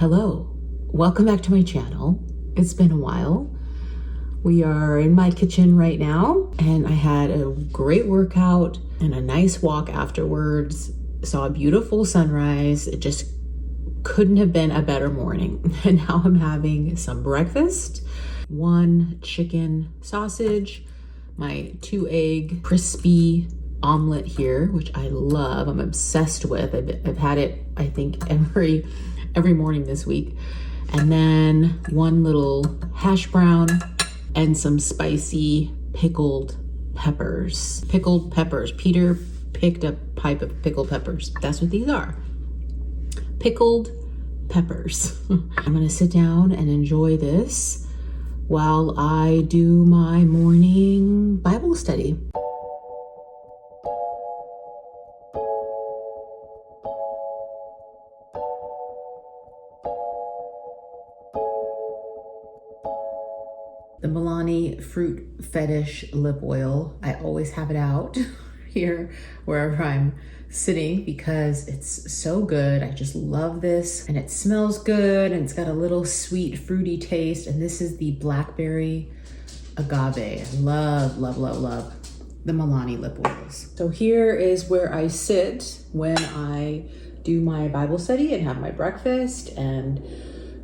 Hello, welcome back to my channel. It's been a while. We are in my kitchen right now, and I had a great workout and a nice walk afterwards. Saw a beautiful sunrise. It just couldn't have been a better morning. And now I'm having some breakfast. 1 chicken sausage, my 2-egg crispy omelet here, which I love. I'm obsessed with. I've had it, I think, every morning this week. And then 1 little hash brown and some spicy pickled peppers. Pickled peppers. Peter picked a pipe of pickled peppers. That's what these are. Pickled peppers. I'm gonna sit down and enjoy this while I do my morning Bible study. The Milani Fruit Fetish Lip Oil. I always have it out here wherever I'm sitting because it's so good. I just love this, and it smells good, and it's got a little sweet fruity taste. And this is the blackberry agave. I love the Milani lip oils. So here is where I sit when I do my Bible study and have my breakfast and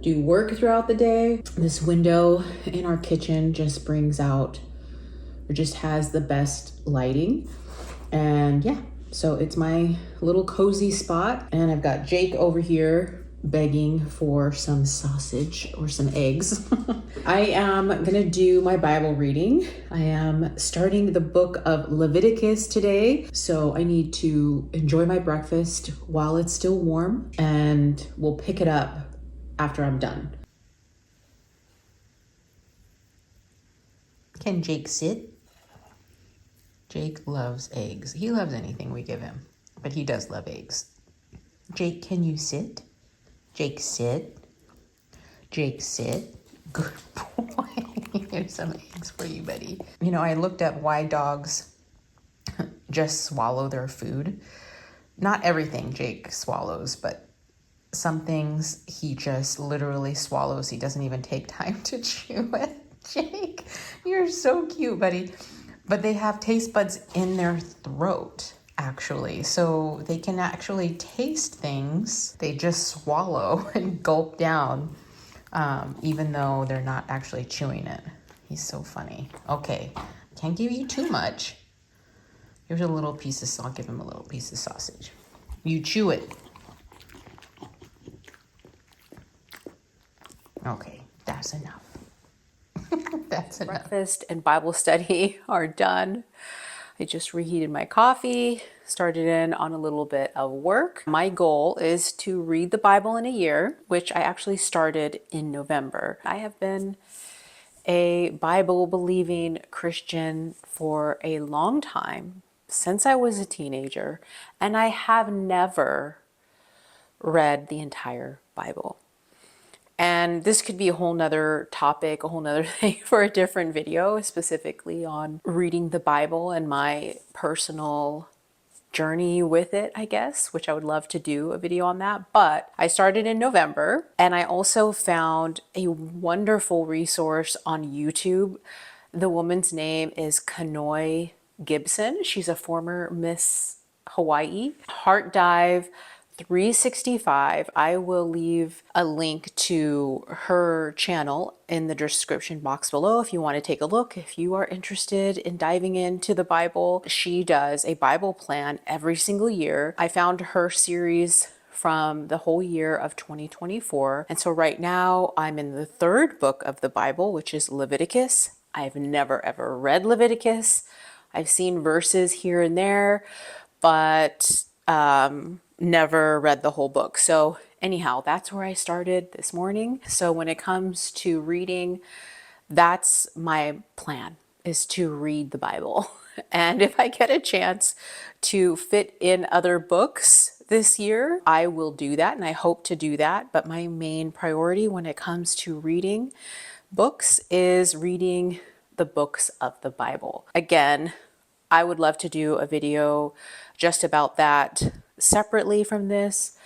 do work throughout the day. This window in our kitchen just brings out, or just has the best lighting. And yeah, so it's my little cozy spot. And I've got Jake over here begging for some sausage or some eggs. I am gonna do my Bible reading. I am starting the book of Leviticus today. So I need to enjoy my breakfast while it's still warm, and we'll pick it up after I'm done. Can Jake sit? Jake loves eggs. He loves anything we give him, but he does love eggs. Jake, can you sit? Jake, sit. Jake, sit. Good boy. Here's some eggs for you, buddy. You know, I looked up why dogs just swallow their food. Not everything Jake swallows, but some things he just literally swallows. He doesn't even take time to chew it. Jake, you're so cute, buddy. But they have taste buds in their throat, actually. So they can actually taste things. They just swallow and gulp down, even though they're not actually chewing it. He's so funny. Okay, can't give you too much. Here's a little piece of, I'll give him a little piece of sausage. You chew it. Okay, that's enough. That's enough. Breakfast and Bible study are done. I just reheated my coffee, started in on a little bit of work. My goal is to read the Bible in a year, which I actually started in November. I have been a Bible-believing Christian for a long time, since I was a teenager, and I have never read the entire Bible. And this could be a whole nother topic, a whole nother thing for a different video, specifically on reading the Bible and my personal journey with it, I guess, which I would love to do a video on that. But I started in November, and I also found a wonderful resource on YouTube. The woman's name is Kanoe Gibson. She's a former Miss Hawaii. Heart Dive 365. I will leave a link to her channel in the description box below if you want to take a look. If you are interested in diving into the Bible, she does a Bible plan every single year. I found her series from the whole year of 2024. And so right now I'm in the 3rd book of the Bible, which is Leviticus. I've never ever read Leviticus. I've seen verses here and there, but never read the whole book. So anyhow, that's where I started this morning. So when it comes to reading, that's my plan, is to read the Bible. And if I get a chance to fit in other books this year, I will do that, and I hope to do that. But my main priority when it comes to reading books is reading the books of the Bible. Again, I would love to do a video just about that separately from this,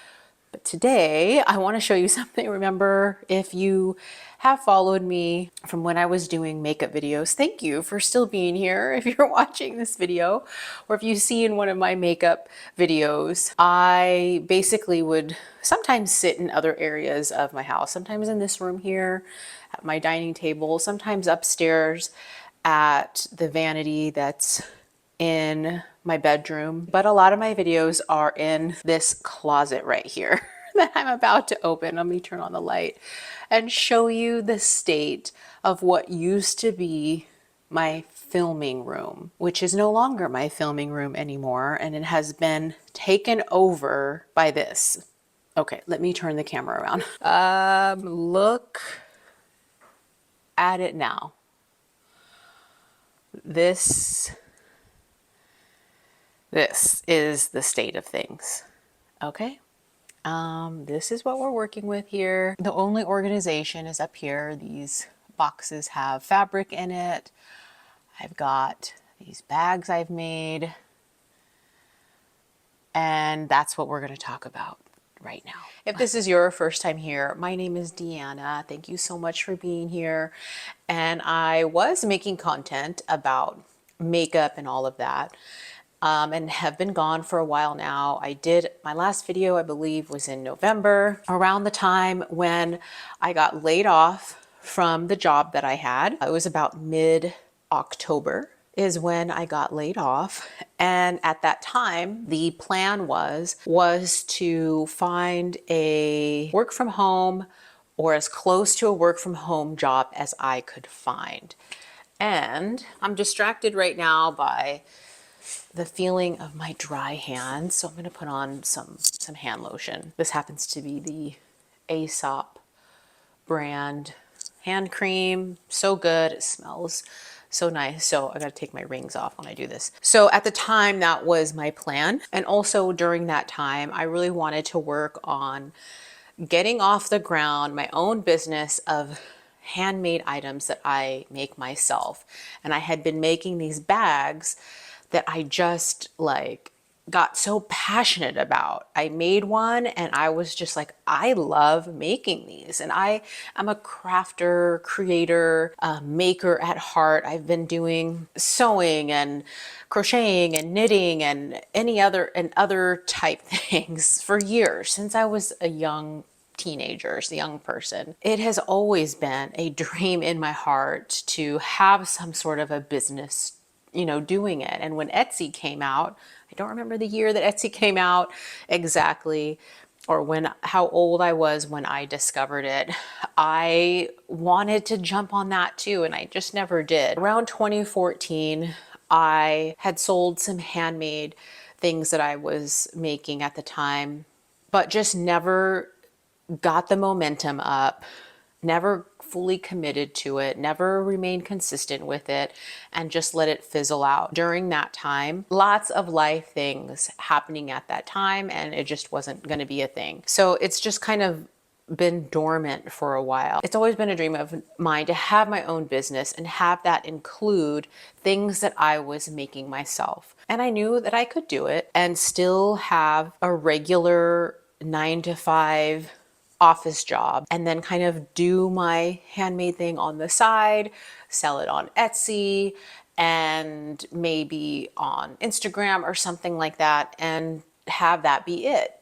But today I want to show you something. Remember, if you have followed me from when I was doing makeup videos, thank you for still being here. If you're watching this video, or if you've seen one of my makeup videos, I basically would sometimes sit in other areas of my house, sometimes in this room here at my dining table, sometimes upstairs at the vanity that's in my bedroom, but a lot of my videos are in this closet right here that I'm about to open. Let me turn on the light and show you the state of what used to be my filming room, which is no longer my filming room anymore, and it has been taken over by this. Okay, let me turn the camera around. Look at it now. This is the state of things. Okay. This is what we're working with here. The only organization is up here. These boxes have fabric in it. I've got these bags I've made. And that's what we're going to talk about right now. If this is your first time here, my name is Deanna. Thank you so much for being here. And I was making content about makeup and all of that. And have been gone for a while now. I did my last video, I believe, was in November, around the time when I got laid off from the job that I had. It was about mid-October is when I got laid off. And at that time, the plan was to find a work from home or as close to a work from home job as I could find. And I'm distracted right now by the feeling of my dry hands. So I'm going to put on some hand lotion. This happens to be the Aesop brand hand cream. So good. It smells so nice. So I got to take my rings off when I do this. So at the time, that was my plan. And also during that time, I really wanted to work on getting off the ground my own business of handmade items that I make myself. And I had been making these bags that I just like got so passionate about. I made one and I was just like, I love making these. And I am a crafter, creator, maker at heart. I've been doing sewing and crocheting and knitting and other type things for years, since I was a young teenagers, a young person. It has always been a dream in my heart to have some sort of a business, doing it. And when Etsy came out, I don't remember the year that Etsy came out exactly, or how old I was when I discovered it. I wanted to jump on that too, and I just never did. Around 2014, I had sold some handmade things that I was making at the time, but just never got the momentum up, never fully committed to it, never remained consistent with it, and just let it fizzle out. During that time, lots of life things happening at that time, and it just wasn't going to be a thing. So it's just kind of been dormant for a while. It's always been a dream of mine to have my own business and have that include things that I was making myself. And I knew that I could do it and still have a regular 9 to 5 office job, and then kind of do my handmade thing on the side, sell it on Etsy and maybe on Instagram or something like that, and have that be it.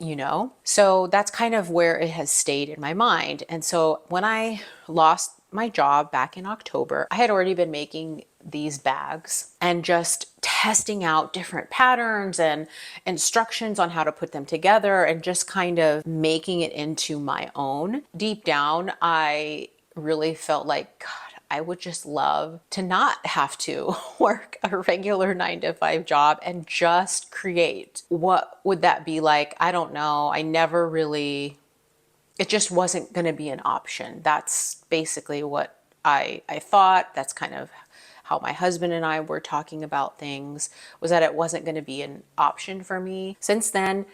So that's kind of where it has stayed in my mind. And so when I lost my job back in October, I had already been making these bags and just testing out different patterns and instructions on how to put them together and just kind of making it into my own. Deep down, I really felt like, God, I would just love to not have to work a regular 9 to 5 job and just create. What would that be like? I don't know. It just wasn't going to be an option. That's basically what I thought. That's kind of how my husband and I were talking about things, was that it wasn't going to be an option for me. Since then,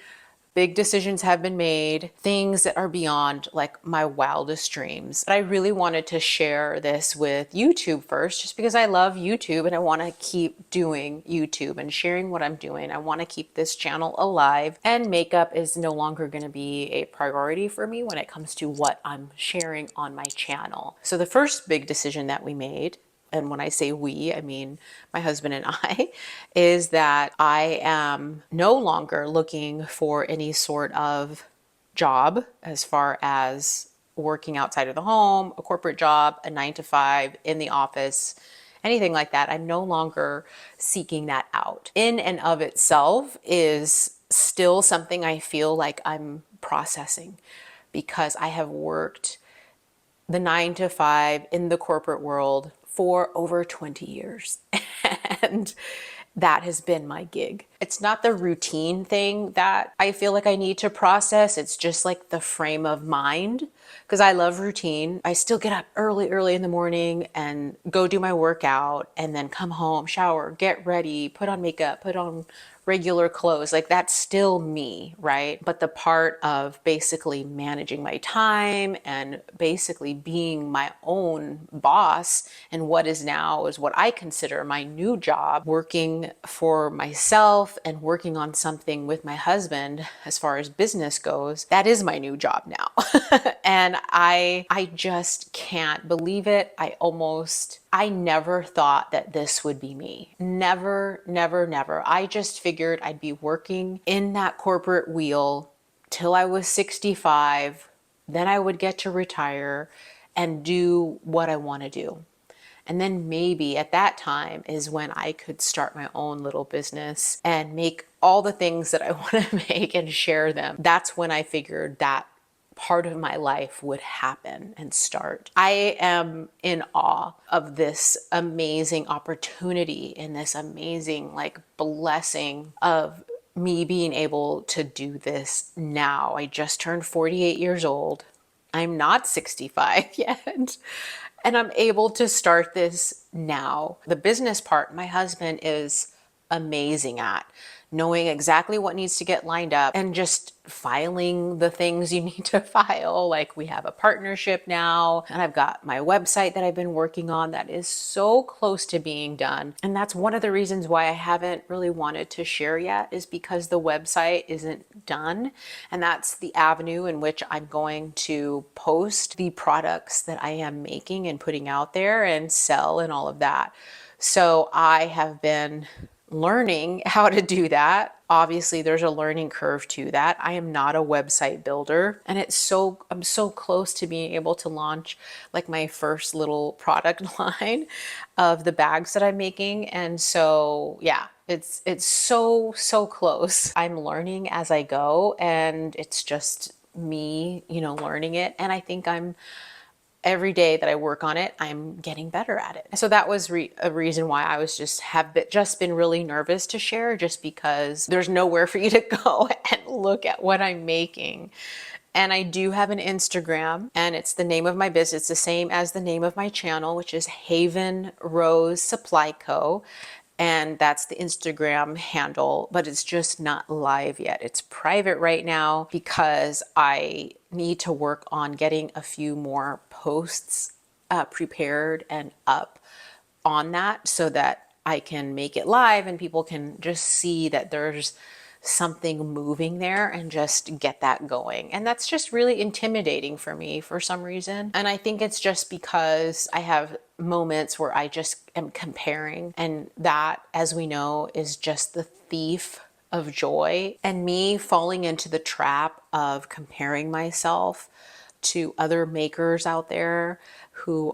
Big decisions have been made, things that are beyond like my wildest dreams. But I really wanted to share this with YouTube first, just because I love YouTube and I want to keep doing YouTube and sharing what I'm doing. I want to keep this channel alive, and makeup is no longer going to be a priority for me when it comes to what I'm sharing on my channel. So the first big decision that we made, and when I say we, I mean my husband and I, is that I am no longer looking for any sort of job as far as working outside of the home, a corporate job, a 9 to 5 in the office, anything like that. I'm no longer seeking that out. In and of itself is still something I feel like I'm processing, because I have worked the 9 to 5 in the corporate world for over 20 years. And that has been my gig. It's not the routine thing that I feel like I need to process. It's just like the frame of mind, because I love routine. I still get up early in the morning and go do my workout and then come home, shower, get ready, put on makeup, put on regular clothes. Like that's still me, right? But the part of basically managing my time and basically being my own boss, and what is now is what I consider my new job, working for myself and working on something with my husband as far as business goes, that is my new job now. And I just can't believe it. I never thought that this would be me. Never, never, never. I just figured I'd be working in that corporate wheel till I was 65. Then I would get to retire and do what I want to do. And then maybe at that time is when I could start my own little business and make all the things that I want to make and share them. That's when I figured that part of my life would happen and start. I am in awe of this amazing opportunity and this amazing like blessing of me being able to do this now. I just turned 48 years old. I'm not 65 yet. And I'm able to start this now. The business part, my husband is amazing at knowing exactly what needs to get lined up and just filing the things you need to file. Like we have a partnership now, and I've got my website that I've been working on that is so close to being done. And that's one of the reasons why I haven't really wanted to share yet, is because the website isn't done. And that's the avenue in which I'm going to post the products that I am making and putting out there and sell and all of that. So I have been learning how to do that. Obviously, there's a learning curve to that. I am not a website builder, and I'm so close to being able to launch like my first little product line of the bags that I'm making. And so, yeah, it's so close. I'm learning as I go, and it's just me, learning it. And I think every day that I work on it, I'm getting better at it. So that was a reason why I was just been really nervous to share, just because there's nowhere for you to go and look at what I'm making. And I do have an Instagram, and it's the name of my business. It's the same as the name of my channel, which is Haven Rose Supply Co. And that's the Instagram handle, but it's just not live yet. It's private right now because I need to work on getting a few more posts prepared and up on that, so that I can make it live and people can just see that there's something moving there and just get that going. And that's just really intimidating for me for some reason. And I think it's just because I have moments where I just am comparing, and that, as we know, is just the thief of joy. And me falling into the trap of comparing myself to other makers out there who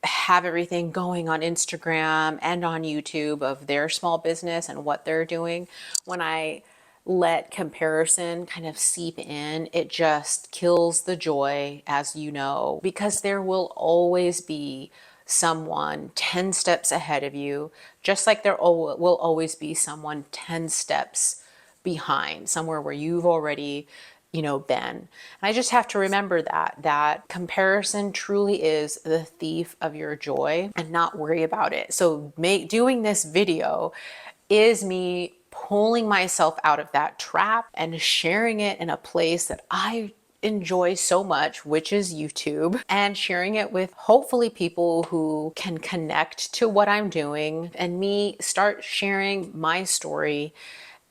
have everything going on Instagram and on YouTube of their small business and what they're doing. When I let comparison kind of seep in, it just kills the joy, as you know, because there will always be someone 10 steps ahead of you, just like there will always be someone 10 steps behind, somewhere where you've already been. And I just have to remember that comparison truly is the thief of your joy, and not worry about it. So doing this video is me pulling myself out of that trap and sharing it in a place that I enjoy so much, which is YouTube, and sharing it with hopefully people who can connect to what I'm doing, and me start sharing my story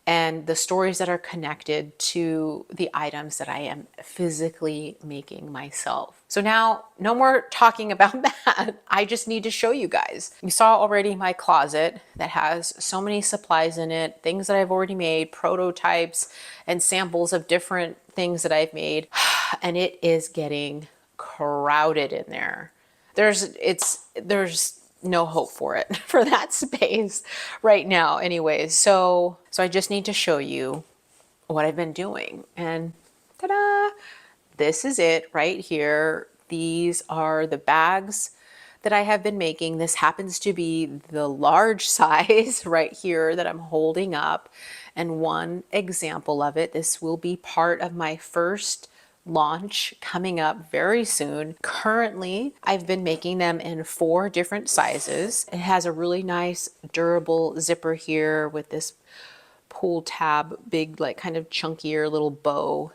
and the stories that are connected to the items that I am physically making myself. So now, no more talking about that. I just need to show you guys. You saw already my closet that has so many supplies in it, things that I've already made, prototypes and samples of different things that I've made. And it is getting crowded in there. There's no hope for it, for that space right now anyways. So I just need to show you what I've been doing, and ta-da, this is it right here. These are the bags that I have been making. This happens to be the large size right here that I'm holding up, and one example of it. This will be part of my first launch coming up very soon. Currently, I've been making them in 4 different sizes. It has a really nice durable zipper here with this pull tab, big, like kind of chunkier little bow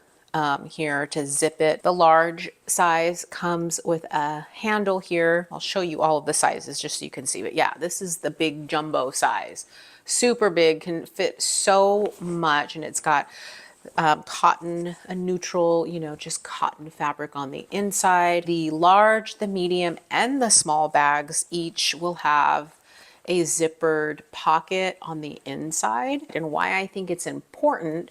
here to zip it. The large size comes with a handle here. I'll show you all of the sizes just so you can see, but yeah, this is the big jumbo size. Super big, can fit so much, and it's got cotton, a neutral, just cotton fabric on the inside. The large, the medium, and the small bags each will have a zippered pocket on the inside. And why I think it's important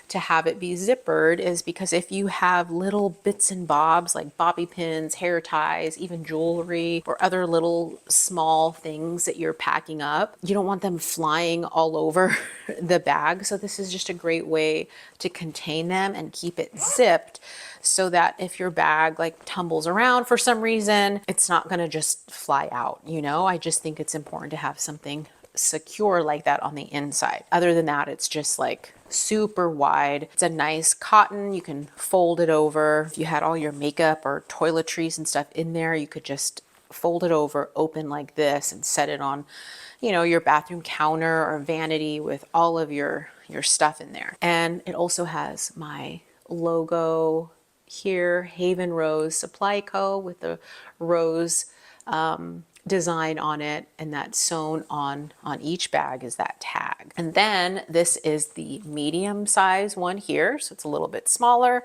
to have it be zippered is because if you have little bits and bobs like bobby pins, hair ties, even jewelry, or other little small things that you're packing up, you don't want them flying all over the bag. So this is just a great way to contain them and keep it zipped, so that if your bag like tumbles around for some reason, it's not gonna just fly out, I just think it's important to have something secure like that on the inside. Other than that, it's just like super wide. It's a nice cotton. You can fold it over. If you had all your makeup or toiletries and stuff in there, you could just fold it over, open like this, and set it on, your bathroom counter or vanity with all of your stuff in there. And it also has my logo here, Haven Rose Supply Co., with the rose design on it, and that's sewn on each bag is that tag. And then this is the medium size one here, so it's a little bit smaller.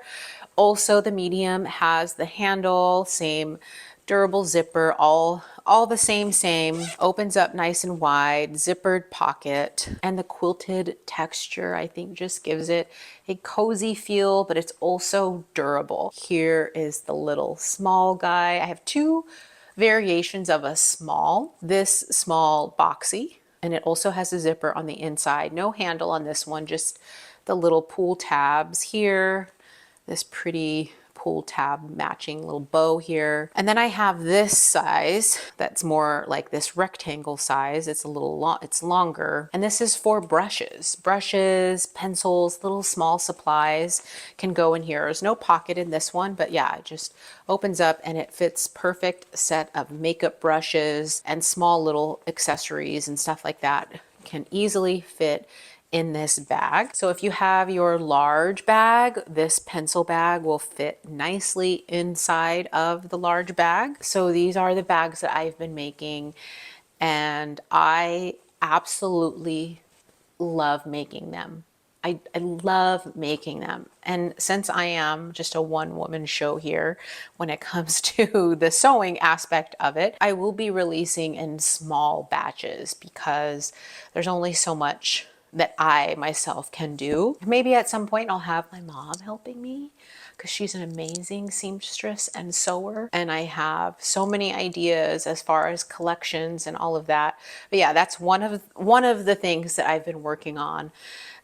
Also, the medium has the handle, same durable zipper, all the same, opens up nice and wide, zippered pocket, and the quilted texture I think just gives it a cozy feel, but it's also durable. Here is the little small guy. I have 2 variations of a small. This small boxy, and it also has a zipper on the inside. No handle on this one, just the little pull tabs here. This pretty pull tab matching little bow here. And then I have this size that's more like this rectangle size. It's a little long, it's longer. And this is for brushes, pencils, little small supplies can go in here. There's no pocket in this one, but yeah, it just opens up and it fits perfect set of makeup brushes and small little accessories and stuff like that can easily fit in this bag. So if you have your large bag, this pencil bag will fit nicely inside of the large bag. So these are the bags that I've been making, and I absolutely love making them. I love making them. And since I am just a one-woman show here when it comes to the sewing aspect of it, I will be releasing in small batches because there's only so much that I myself can do. Maybe at some point I'll have my mom helping me because she's an amazing seamstress and sewer, and I have so many ideas as far as collections and all of that. But yeah, that's one of the things that I've been working on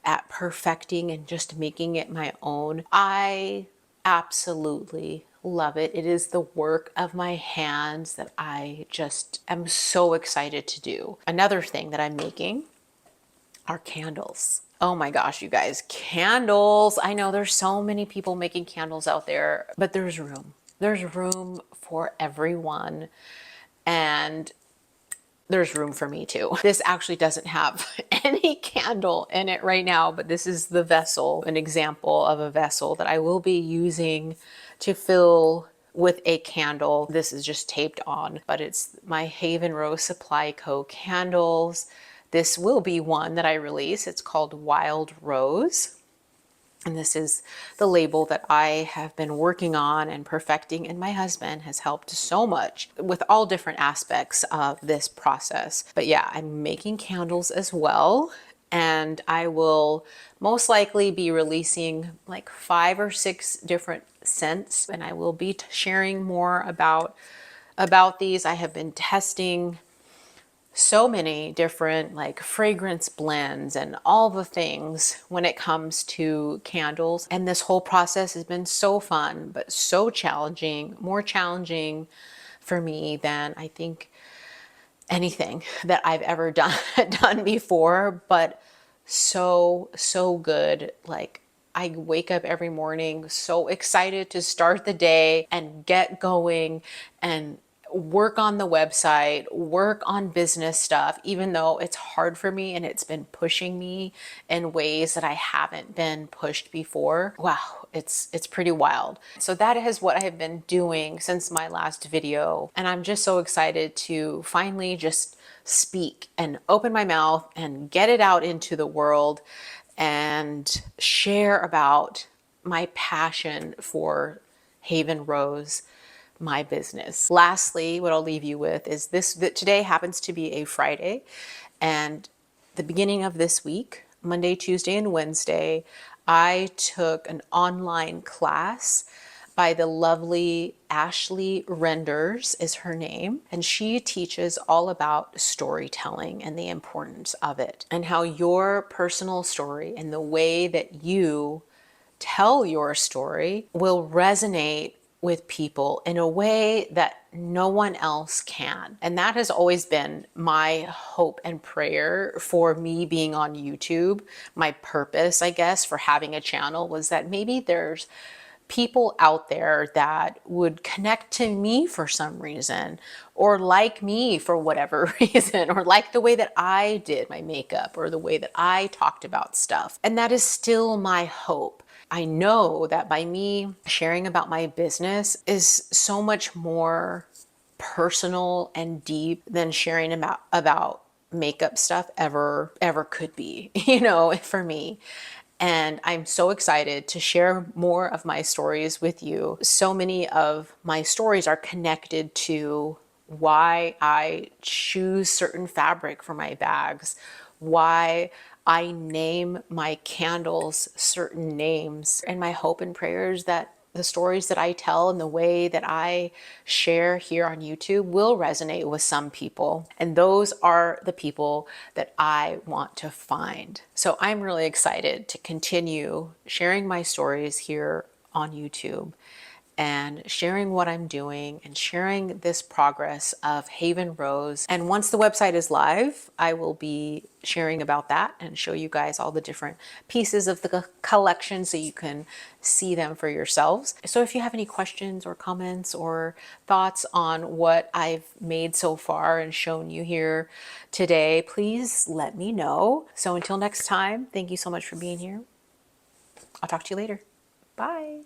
at perfecting and just making it my own. I absolutely love it. It is the work of my hands that I just am so excited to do. Another thing that I'm making are candles. Oh my gosh, you guys, candles. I know there's so many people making candles out there, but there's room. There's room for everyone. And there's room for me too. This actually doesn't have any candle in it right now, but this is the vessel, an example of a vessel that I will be using to fill with a candle. This is just taped on, but it's my Haven Rose Supply Co. candles. This will be one that I release. It's called Wild Rose. And this is the label that I have been working on and perfecting, and my husband has helped so much with all different aspects of this process. But yeah, I'm making candles as well, and I will most likely be releasing like 5 or 6 different scents, and I will be sharing more about these. I have been testing so many different like fragrance blends and all the things when it comes to candles. And this whole process has been so fun, but so challenging, more challenging for me than I think anything that I've ever done before, but so good. Like, I wake up every morning so excited to start the day and get going and work on the website, work on business stuff, even though it's hard for me and it's been pushing me in ways that I haven't been pushed before. Wow, it's pretty wild. So that is what I have been doing since my last video. And I'm just so excited to finally just speak and open my mouth and get it out into the world and share about my passion for Haven Rose, my business. Lastly, what I'll leave you with is this, that today happens to be a Friday, and the beginning of this week, Monday, Tuesday, and Wednesday, I took an online class by the lovely Ashley Renders is her name, and she teaches all about storytelling and the importance of it, and how your personal story and the way that you tell your story will resonate with people in a way that no one else can. And that has always been my hope and prayer for me being on YouTube. My purpose, I guess, for having a channel was that maybe there's people out there that would connect to me for some reason, or like me for whatever reason, or like the way that I did my makeup or the way that I talked about stuff. And that is still my hope. I know that by me sharing about my business is so much more personal and deep than sharing about makeup stuff ever could be, you know, for me. And I'm so excited to share more of my stories with you. So many of my stories are connected to why I choose certain fabric for my bags, why I name my candles certain names, and my hope and prayers that the stories that I tell and the way that I share here on YouTube will resonate with some people. And those are the people that I want to find. So I'm really excited to continue sharing my stories here on YouTube and sharing what I'm doing and sharing this progress of Haven Rose. And once the website is live, I will be sharing about that and show you guys all the different pieces of the collection so you can see them for yourselves. So if you have any questions or comments or thoughts on what I've made so far and shown you here today, please let me know. So until next time, thank you so much for being here. I'll talk to you later. Bye.